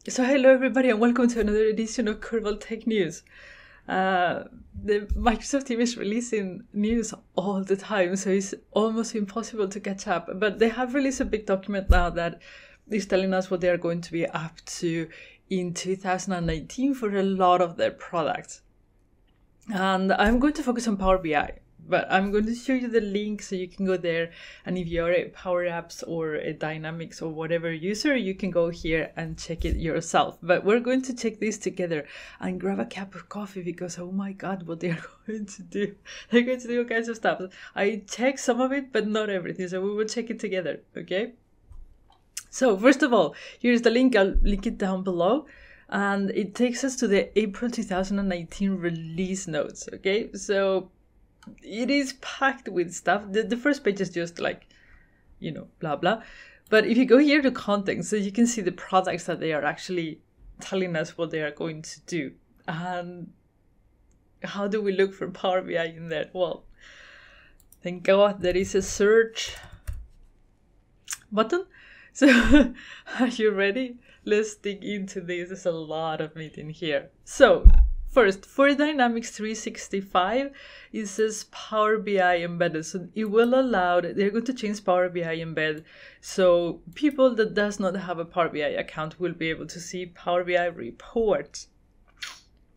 So hello everybody and welcome to another edition of Curbal Tech News. The Microsoft team is releasing news all the time, so it's almost impossible to catch up. But they have released a big document now that is telling us what they are going to be up to in 2019 for a lot of their products. And I'm going to focus on Power BI. But I'm going to show you the link so you can go there, and if you're a Power Apps or a Dynamics or whatever user, you can go here and check it yourself. But we're going to check this together and grab a cup of coffee because, oh my God, what they're going to do. They're going to do all kinds of stuff. I checked some of it, but not everything, so we will check it together, okay? So first of all, here's the link. I'll link it down below. And it takes us to the April 2019 release notes, okay? So it is packed with stuff. The first page is just like, you know, blah, blah. But if you go here to content, so you can see the products that they are actually telling us what they are going to do. And how do we look for Power BI in there? Well, thank God there is a search button. So are you ready? Let's dig into this. There's a lot of it in here. So first, for Dynamics 365, it says Power BI embedded. So it will allow, they're going to change Power BI embed. So people that does not have a Power BI account will be able to see Power BI reports.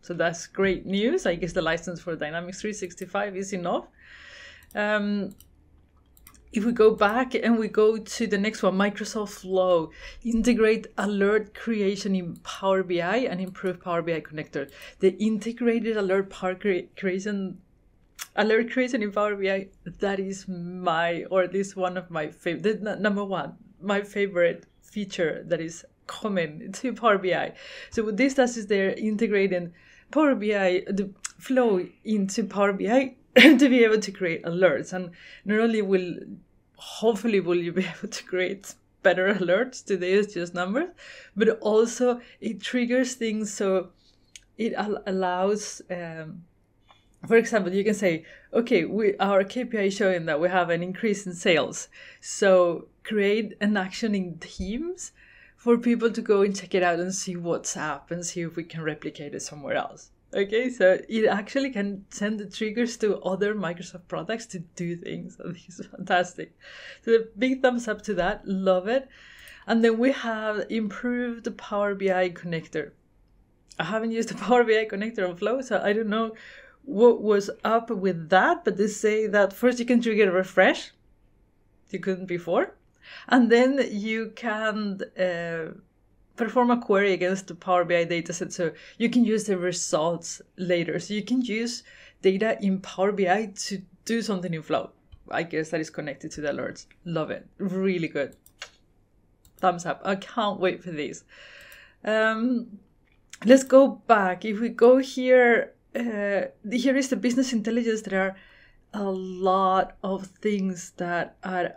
So that's great news. I guess the license for Dynamics 365 is enough. If we go back and we go to the next one, Microsoft Flow, integrate alert creation in Power BI and improve Power BI connector. The integrated alert creation in Power BI, that is my, or at least one of my favorite, number one, my favorite feature that is common to Power BI. So what this does is they're integrating Power BI, the Flow into Power BI to be able to create alerts. And not only hopefully will you be able to create better alerts, today is just numbers, but also it triggers things. So it allows, for example, you can say, okay, our KPI is showing that we have an increase in sales. So create an action in Teams for people to go and check it out and see what's up and see if we can replicate it somewhere else. Okay, so it actually can send the triggers to other Microsoft products to do things. So this is fantastic. So the big thumbs up to that. Love it. And then we have improved the Power BI connector. I haven't used the Power BI connector on Flow, so I don't know what was up with that. But they say that first you can trigger a refresh. You couldn't before. And then you can perform a query against the Power BI dataset, so you can use the results later. So you can use data in Power BI to do something in Flow. I guess that is connected to the alerts. Love it. Really good. Thumbs up. I can't wait for these. Let's go back. If we go here, here is the business intelligence. There are a lot of things that are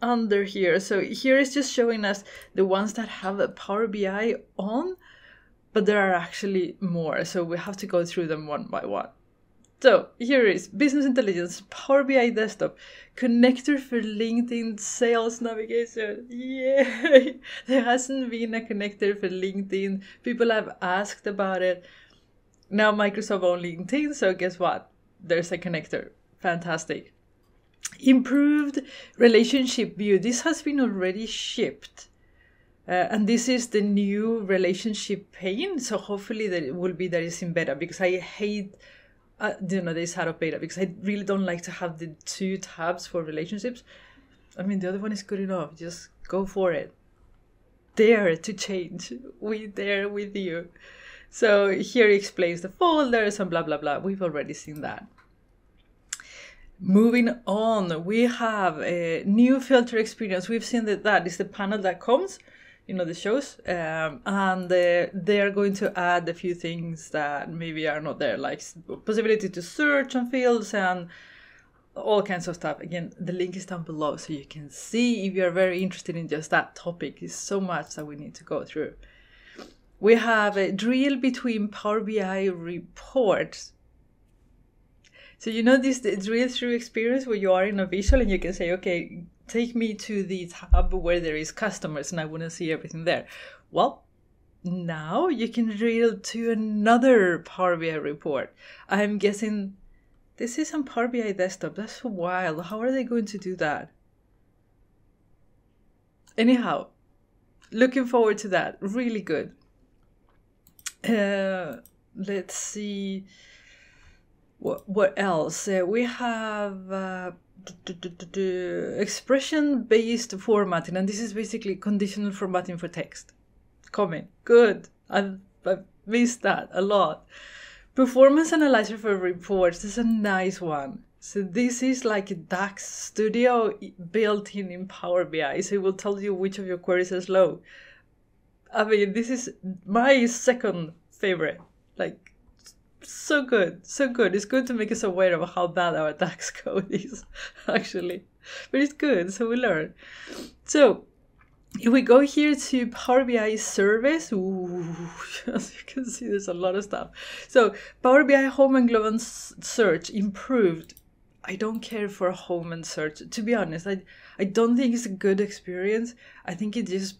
under here. So here is just showing us the ones that have a Power BI on, but there are actually more. So we have to go through them one by one. So here is Business Intelligence, Power BI Desktop, connector for LinkedIn Sales Navigation. Yay! There hasn't been a connector for LinkedIn. People have asked about it. Now Microsoft owns LinkedIn, so guess what? There's a connector. Fantastic. Improved relationship view. This has been already shipped. And this is the new relationship pane. So hopefully that it will be that it's in beta, because I hate this out of beta, because I really don't like to have the two tabs for relationships. I mean, the other one is good enough. Just go for it. Dare to change. We dare with you. So here it explains the folders and blah, blah, blah. We've already seen that. Moving on, we have a new filter experience. We've seen that is the panel that comes, you know, the shows, and they are going to add a few things that maybe are not there, like possibility to search on fields and all kinds of stuff. Again, the link is down below so you can see if you're very interested in just that topic. It's so much that we need to go through. We have a drill between Power BI reports. So you know this drill through experience where you are in a visual and you can say, okay, take me to the tab where there is customers and I want to see everything there. Well, now you can drill to another Power BI report. I'm guessing this is on Power BI desktop. That's so wild. How are they going to do that? Anyhow, looking forward to that. Really good. Let's see. What else? We have expression-based formatting, and this is basically conditional formatting for text. Coming. Good. I've missed that a lot. Performance analyzer for reports. This is a nice one. So this is like a DAX studio built in Power BI. So it will tell you which of your queries are slow. I mean, this is my second favorite. Like, so good, so good. It's good to make us aware of how bad our DAX code is, actually. But it's good, so we learn. So if we go here to Power BI service, ooh, as you can see, there's a lot of stuff. So Power BI home and global search improved. I don't care for home and search. To be honest, I don't think it's a good experience. I think it just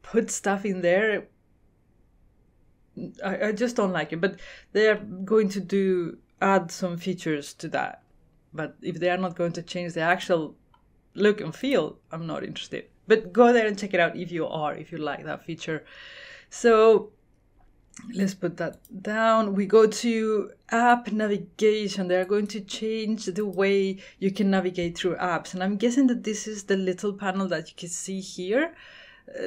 puts stuff in there. I just don't like it, but they are going to add some features to that. But if they are not going to change the actual look and feel, I'm not interested. But go there and check it out if you like that feature. So let's put that down. We go to app navigation. They're going to change the way you can navigate through apps. And I'm guessing that this is the little panel that you can see here,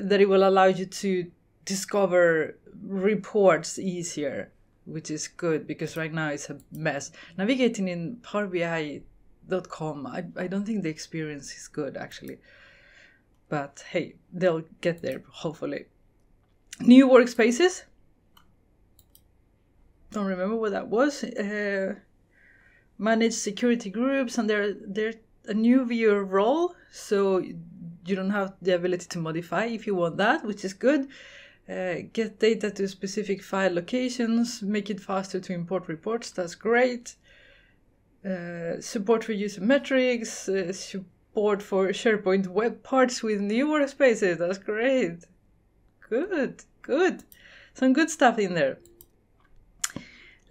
that it will allow you to discover reports easier, which is good because right now it's a mess. Navigating in PowerBI.com, I don't think the experience is good actually. But hey, they'll get there, hopefully. New workspaces. Don't remember what that was. Manage security groups, and they're a new viewer role, so you don't have the ability to modify if you want that, which is good. Get data to specific file locations, make it faster to import reports, that's great. Support for user metrics, support for SharePoint web parts with new workspaces, that's great. Good, good. Some good stuff in there.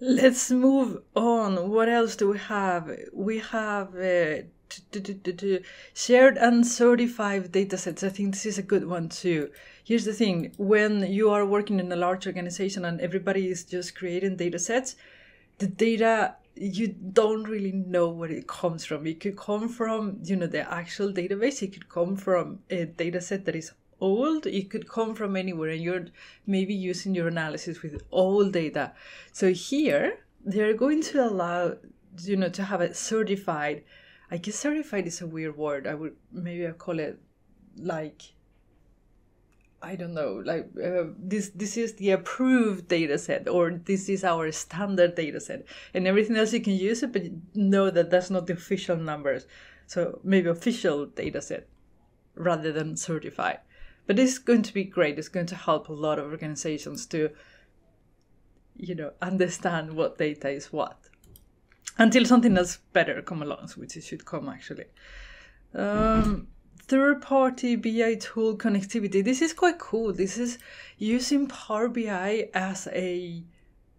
Let's move on. What else do we have? We have shared and certified datasets. I think this is a good one too. Here's the thing. When you are working in a large organization and everybody is just creating datasets, the data, you don't really know where it comes from. It could come from, the actual database. It could come from a dataset that is old. It could come from anywhere, and you're maybe using your analysis with old data. So here, they're going to allow, to have it certified. I guess certified is a weird word. Maybe I call it like, I don't know, like this is the approved data set, or this is our standard data set, and everything else you can use it, but know that that's not the official numbers. So maybe official data set rather than certified. But this is going to be great. It's going to help a lot of organizations to, understand what data is what. Until something else better come along, which it should come actually. Third-party BI tool connectivity. This is quite cool. This is using Power BI as a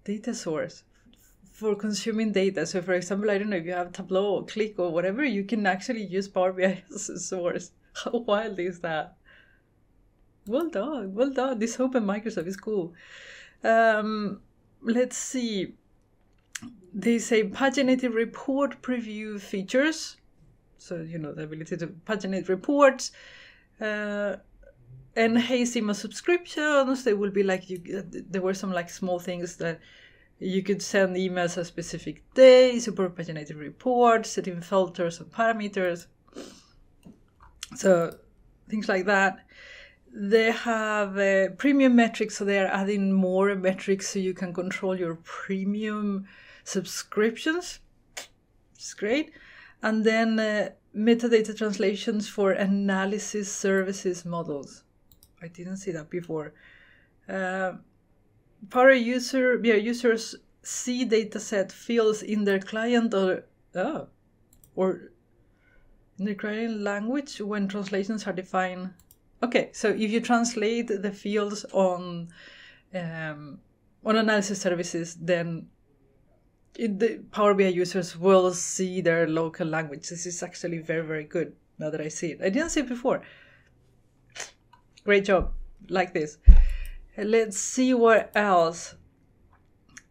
data source for consuming data. So for example, I don't know, if you have Tableau or Click or whatever, you can actually use Power BI as a source. How wild is that? Well done, well done. This open Microsoft is cool. Let's see. They say paginated report preview features. So, the ability to paginate reports. And email subscriptions. They will be like, there were some like small things that you could send emails a specific day, support paginated reports, setting filters and parameters. So things like that. They have premium metrics, so they are adding more metrics so you can control your premium subscriptions. It's great. And then metadata translations for analysis services models. I didn't see that before. Power users see dataset fields in their client or in the client language when translations are defined. Okay, so if you translate the fields on analysis services, then the Power BI users will see their local language. This is actually very, very good now that I see it. I didn't see it before. Great job. Like this. Let's see what else.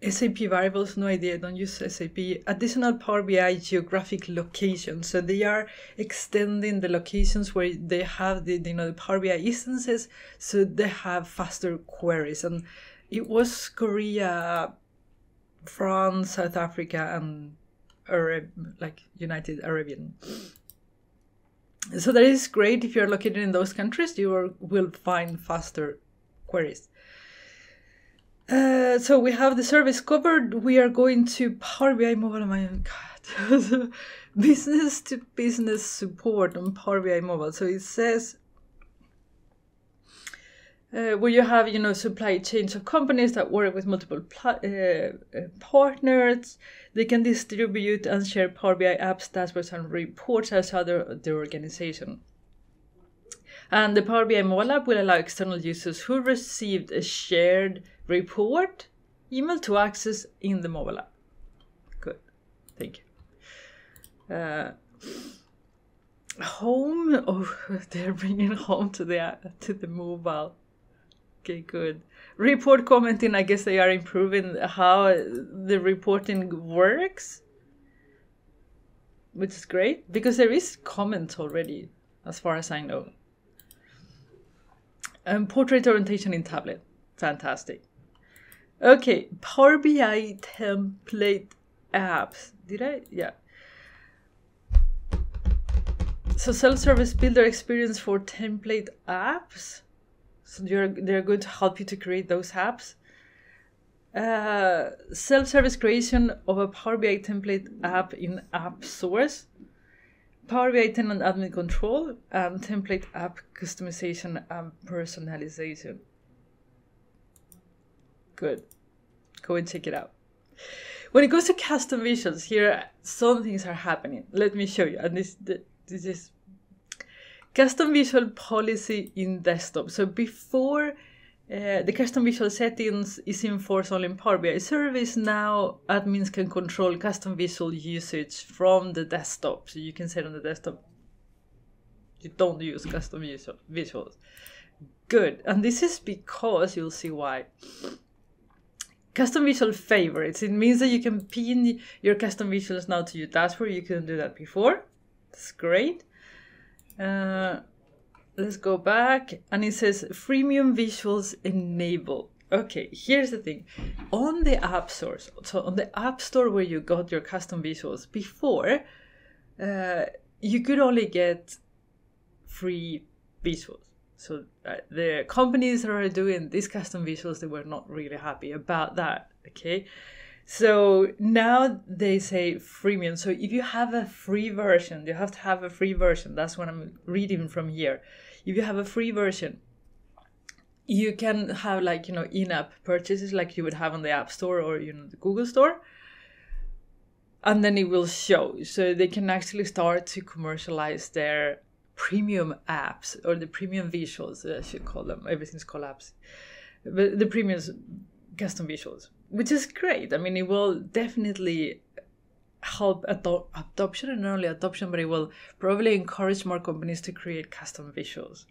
SAP variables, no idea, don't use SAP. Additional Power BI geographic locations. So they are extending the locations where they have the Power BI instances, so they have faster queries. And it was Korea, France, South Africa, and United Arabian. So that is great. If you're located in those countries, you will find faster queries. So we have the service covered. We are going to Power BI Mobile. Oh my God. Business to business support on Power BI Mobile. So it says where you have, supply chains of companies that work with multiple partners. They can distribute and share Power BI apps, dashboards, and reports outside their organization. And the Power BI mobile app will allow external users who received a shared report email to access in the mobile app. Good, thank you. Home. Oh, they're bringing home to the mobile. Okay, good. Report commenting. I guess they are improving how the reporting works, which is great because there is comments already, as far as I know. Portrait orientation in tablet. Fantastic. Okay, Power BI template apps. Did I? Yeah. So self-service builder experience for template apps. So they're going to help you to create those apps. Self-service creation of a Power BI template app in App Source. Power BI tenant admin control and template app customization and personalization. Good. Go and check it out. When it goes to custom visuals, here some things are happening. Let me show you. And this is custom visual policy in desktop. So before the custom visual settings is enforced only in Power BI Service, now admins can control custom visual usage from the desktop. So you can set on the desktop, you don't use custom visuals. Good. And this is because you'll see why. Custom visual favorites. It means that you can pin your custom visuals now to your dashboard. You couldn't do that before. That's great. Let's go back, and it says freemium visuals enable. Okay, here's the thing. On the App Store, so on the App Store where you got your custom visuals before, you could only get free visuals. So the companies that are doing these custom visuals, they were not really happy about that, okay? So now they say freemium. So if you have a free version, you have to have a free version. That's what I'm reading from here. If you have a free version, you can have in-app purchases like you would have on the App Store or the Google Store. And then it will show. So they can actually start to commercialize their premium apps or the premium visuals, I should call them. Everything's called apps. But the premium custom visuals, which is great. I mean, it will definitely help adoption, and not only adoption, but it will probably encourage more companies to create custom visuals.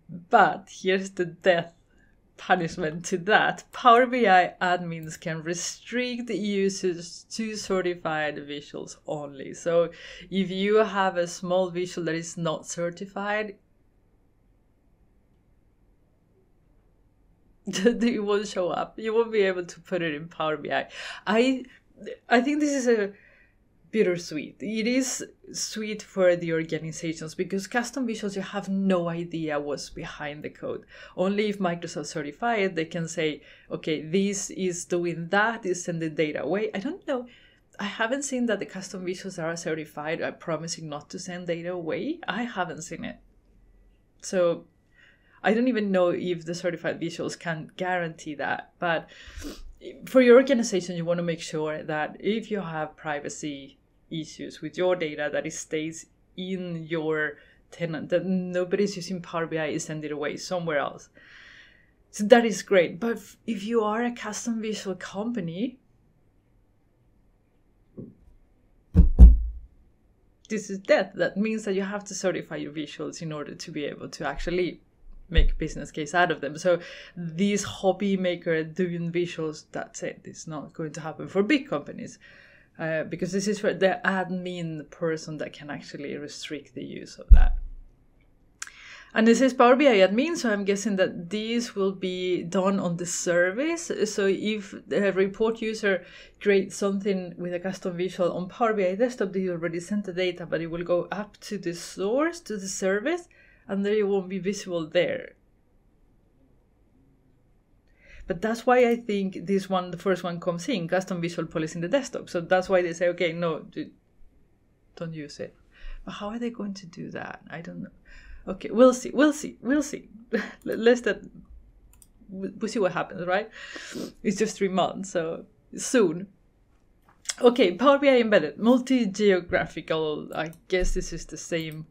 But here's the death punishment to that. Power BI admins can restrict users to certified visuals only. So if you have a small visual that is not certified, it won't show up. You won't be able to put it in Power BI. I think this is a bittersweet. It is sweet for the organizations because custom visuals, you have no idea what's behind the code. Only if Microsoft certified, they can say, okay, this is doing that, is sending data away. I don't know. I haven't seen that the custom visuals are certified are promising not to send data away. I haven't seen it. So I don't even know if the certified visuals can guarantee that. But for your organization, you want to make sure that if you have privacy issues with your data, that it stays in your tenant that nobody's using Power BI is send it away somewhere else. So that is great. But if you are a custom visual company, this is death. That means that you have to certify your visuals in order to be able to actually make a business case out of them. So these hobby maker doing visuals, that's it. It's not going to happen for big companies because this is for the admin person that can actually restrict the use of that. And this is Power BI admin, so I'm guessing that these will be done on the service. So if the report user creates something with a custom visual on Power BI desktop, they already sent the data, but it will go up to the source, to the service, and then it won't be visible there. But that's why I think this one, the first one comes in, custom visual policy in the desktop. So that's why they say, okay, no, don't use it. But how are they going to do that? I don't know. Okay, we'll see. We'll see. We'll see what happens, right? It's just 3 months, so soon. Okay, Power BI embedded, multi-geographical. I guess this is the same.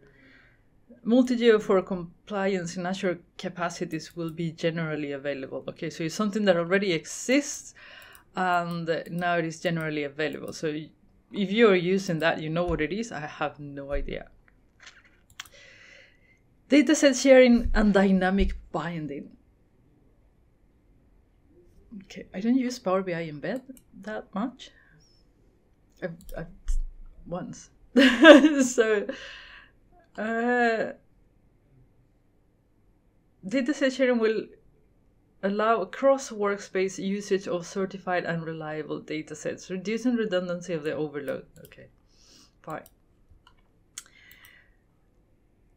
Multi-geo for compliance in Azure capacities will be generally available. Okay, so it's something that already exists, and now it is generally available. So if you're using that, you know what it is. I have no idea. Dataset sharing and dynamic binding. Okay, I don't use Power BI embed that much. I've once. So, dataset sharing will allow cross-workspace usage of certified and reliable datasets, reducing redundancy of the overload. Okay, fine.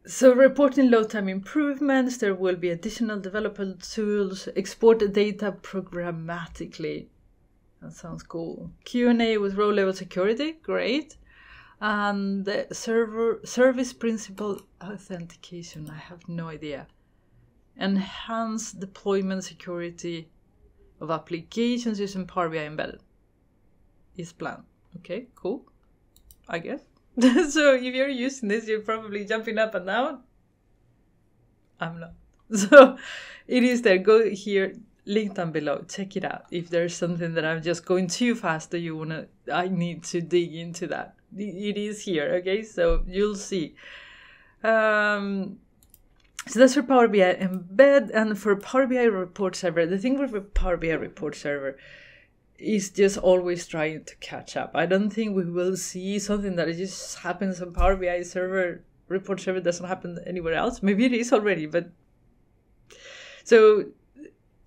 So reporting load time improvements, there will be additional development tools, export the data programmatically. That sounds cool. Q&A with row level security, great. And the service principal authentication, I have no idea. Enhanced deployment security of applications using Power BI embedded is planned. Okay, cool, I guess. So if you're using this, you're probably jumping up and down. I'm not. So it is there. Go here, link down below. Check it out. If there's something that I'm just going too fast or I need to dig into that. It is here, okay? So you'll see. So that's for Power BI embed, and for Power BI report server. The thing with Power BI report server is just always trying to catch up. I don't think we will see something that just happens on Power BI server, report server doesn't happen anywhere else. Maybe it is already, but so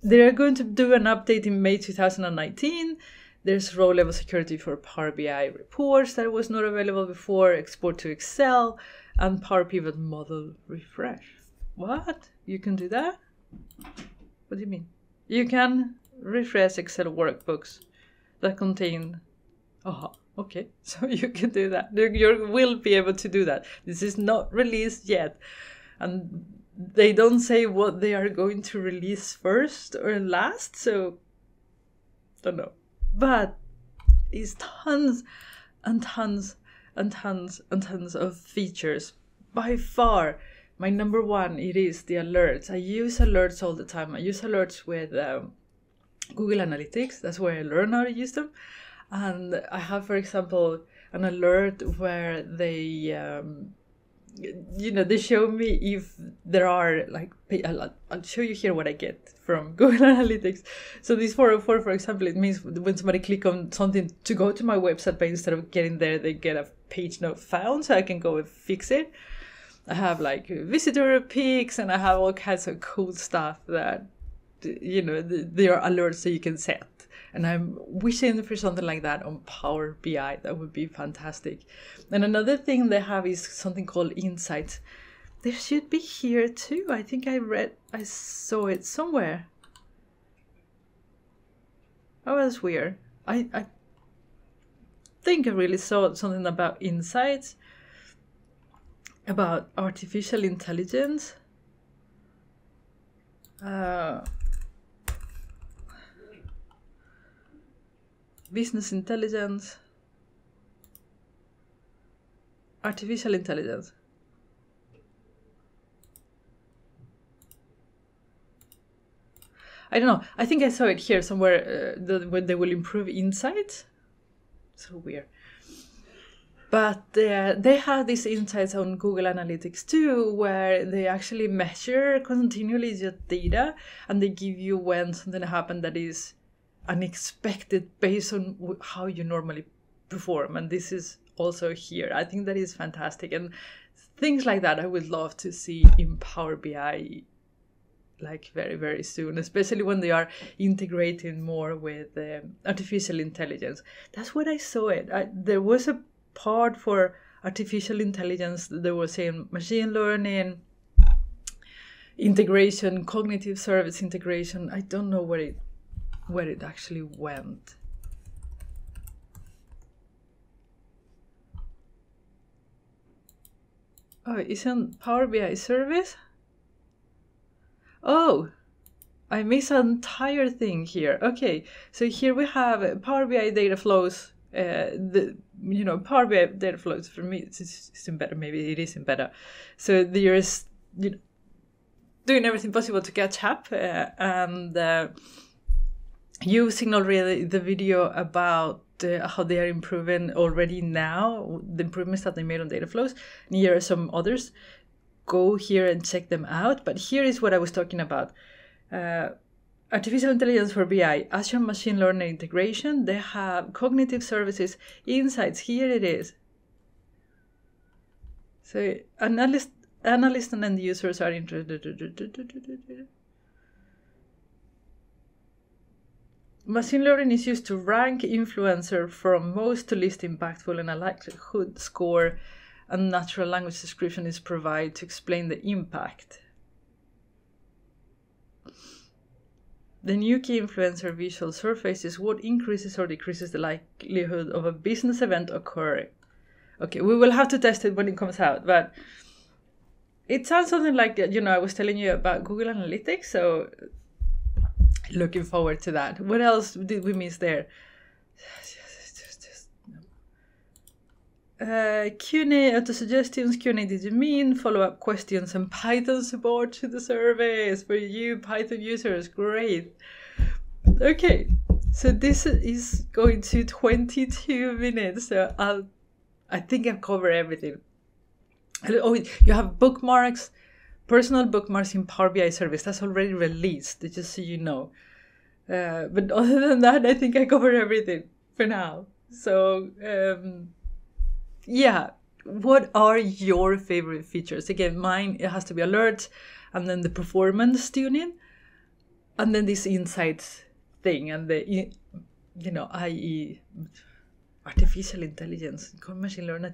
they're going to do an update in May 2019. There's row level security for Power BI reports that was not available before, export to Excel, and Power Pivot model refresh. What? You can do that? What do you mean? You can refresh Excel workbooks that contain, okay, so you can do that. You will be able to do that. This is not released yet, and they don't say what they are going to release first or last, so don't know. But it's tons and tons and tons and tons of features. By far, my number one, it is the alerts. I use alerts all the time. I use alerts with Google Analytics. That's where I learn how to use them. And I have, for example, an alert where they, they show me if there are, like, I'll show you here what I get from Google Analytics. So this 404, for example, it means when somebody click on something to go to my website, but instead of getting there, they get a page not found, so I can go and fix it. I have like visitor pics, and I have all kinds of cool stuff that, there are alerts that you can set. And I'm wishing for something like that on Power BI. That would be fantastic. And another thing they have is something called Insights. There should be here too. I think I saw it somewhere. Oh, that's weird. I think I really saw something about Insights, about artificial intelligence. Business intelligence, artificial intelligence. I don't know. I think I saw it here somewhere when they will improve insights. So weird. But they have these insights on Google Analytics too, where they actually measure continually your data, and they give you when something happened that is unexpected based on how you normally perform. And this is also here. I think that is fantastic. And things like that I would love to see in Power BI like very, very soon, especially when they are integrating more with artificial intelligence. That's what I saw it. There was a part for artificial intelligence that they were saying machine learning, integration, cognitive service integration. I don't know where it actually went. Oh, isn't Power BI service? Oh, I missed an entire thing here. Okay, so here we have Power BI data flows. Power BI data flows for me it's in better. Maybe it isn't better. So there's doing everything possible to catch up, and using already the video about how they are improving already now, the improvements that they made on data flows. And here are some others. Go here and check them out. But here is what I was talking about. Artificial intelligence for BI, Azure machine learning integration. They have cognitive services, insights. Here it is. So analysts and end users are interested. Machine learning is used to rank influencer from most to least impactful, and a likelihood score and natural language description is provided to explain the impact. The new key influencer visual surface is what increases or decreases the likelihood of a business event occurring. Okay, we will have to test it when it comes out, but it sounds something like, I was telling you about Google Analytics, so looking forward to that. What else did we miss there? Q&A, auto-suggestions, Q&A did you mean, follow-up questions, and Python support to the service for you Python users. Great. Okay, so this is going to 22 minutes, so I think I've covered everything. Oh, you have bookmarks, personal bookmarks in Power BI service. That's already released, just so you know. But other than that, I think I covered everything for now. So, yeah, what are your favorite features? Again, mine, it has to be alerts, and then the performance tuning, and then this insights thing, and the, i.e. artificial intelligence, machine learning,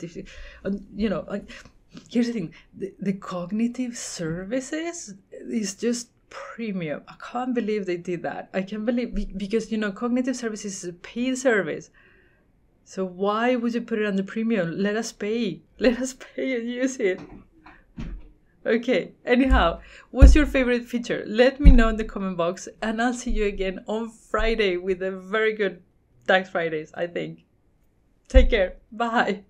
here's the thing, the cognitive services is just premium. I can't believe they did that. I can't believe, because, cognitive services is a paid service. So why would you put it on the premium? Let us pay. Let us pay and use it. Okay, anyhow, what's your favorite feature? Let me know in the comment box, and I'll see you again on Friday with a very good Tax Fridays, I think. Take care. Bye.